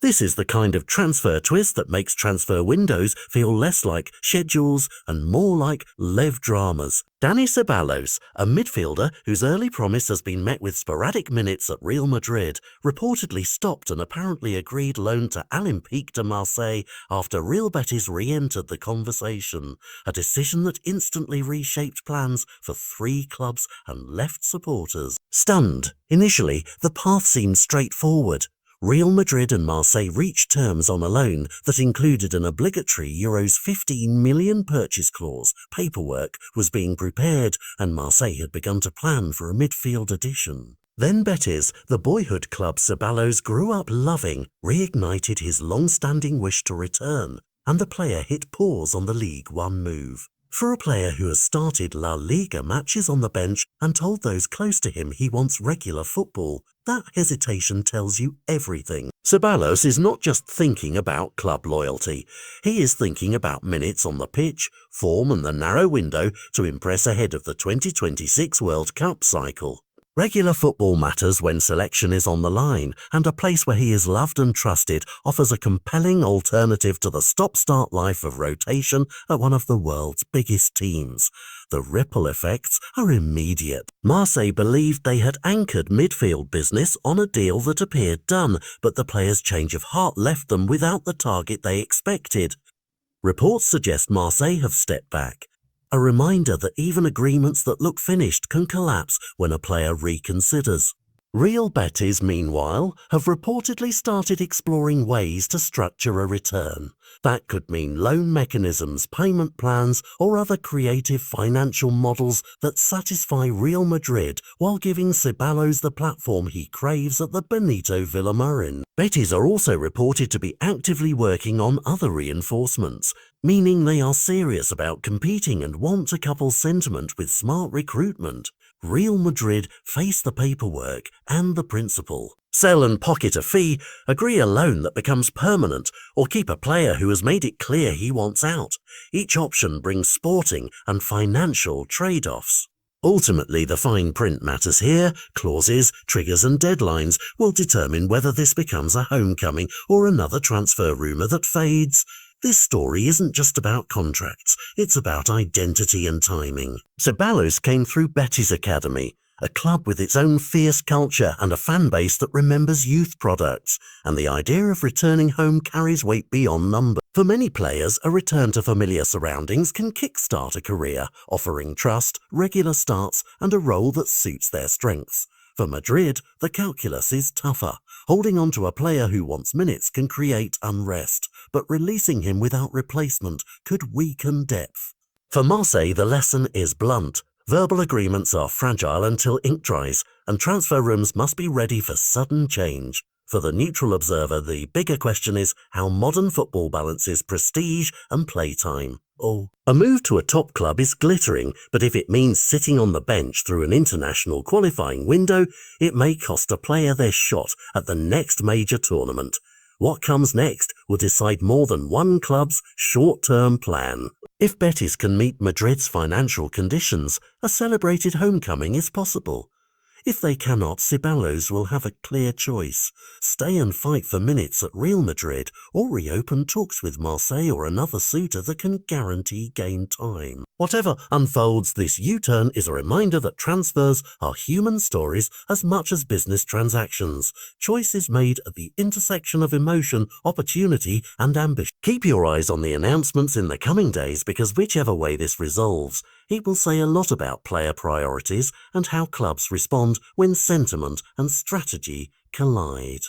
This is the kind of transfer twist that makes transfer windows feel less like schedules and more like live dramas. Dani Ceballos, a midfielder whose early promise has been met with sporadic minutes at Real Madrid, reportedly stopped an apparently agreed loan to Olympique de Marseille after Real Betis re-entered the conversation, a decision that instantly reshaped plans for 3 clubs and left supporters stunned. Initially, the path seemed straightforward. Real Madrid and Marseille reached terms on a loan that included an obligatory €15 million purchase clause. Paperwork was being prepared and Marseille had begun to plan for a midfield addition. Then Betis, the boyhood club Ceballos grew up loving, reignited his long-standing wish to return, and the player hit pause on the League One move. For a player who has started La Liga matches on the bench and told those close to him he wants regular football, that hesitation tells you everything. Ceballos is not just thinking about club loyalty. He is thinking about minutes on the pitch, form and the narrow window to impress ahead of the 2026 World Cup cycle. Regular football matters when selection is on the line, and a place where he is loved and trusted offers a compelling alternative to the stop-start life of rotation at one of the world's biggest teams. The ripple effects are immediate. Marseille believed they had anchored midfield business on a deal that appeared done, but the player's change of heart left them without the target they expected. Reports suggest Marseille have stepped back. A reminder that even agreements that look finished can collapse when a player reconsiders. Real Betis, meanwhile, have reportedly started exploring ways to structure a return. That could mean loan mechanisms, payment plans, or other creative financial models that satisfy Real Madrid while giving Ceballos the platform he craves at the Benito Villamarin. Betis are also reported to be actively working on other reinforcements, meaning they are serious about competing and want to couple sentiment with smart recruitment. Real Madrid face the paperwork and the principle. Sell and pocket a fee, agree a loan that becomes permanent, or keep a player who has made it clear he wants out. Each option brings sporting and financial trade-offs. Ultimately, the fine print matters here. Clauses, triggers and deadlines will determine whether this becomes a homecoming or another transfer rumour that fades. This story isn't just about contracts, it's about identity and timing. Ceballos came through Betis Academy, a club with its own fierce culture and a fan base that remembers youth products, and the idea of returning home carries weight beyond numbers. For many players, a return to familiar surroundings can kickstart a career, offering trust, regular starts, and a role that suits their strengths. For Madrid, the calculus is tougher. Holding on to a player who wants minutes can create unrest, but releasing him without replacement could weaken depth. For Marseille, the lesson is blunt. Verbal agreements are fragile until ink dries, and transfer rooms must be ready for sudden change. For the neutral observer, the bigger question is how modern football balances prestige and playtime. A move to a top club is glittering, but if it means sitting on the bench through an international qualifying window, it may cost a player their shot at the next major tournament. What comes next will decide more than one club's short-term plan. If Betis can meet Madrid's financial conditions, a celebrated homecoming is possible. If they cannot, Ceballos will have a clear choice: stay and fight for minutes at Real Madrid, or reopen talks with Marseille or another suitor that can guarantee game time. Whatever unfolds, this U-turn is a reminder that transfers are human stories as much as business transactions. Choice is made at the intersection of emotion, opportunity, and ambition. Keep your eyes on the announcements in the coming days, because whichever way this resolves, it will say a lot about player priorities and how clubs respond when sentiment and strategy collide.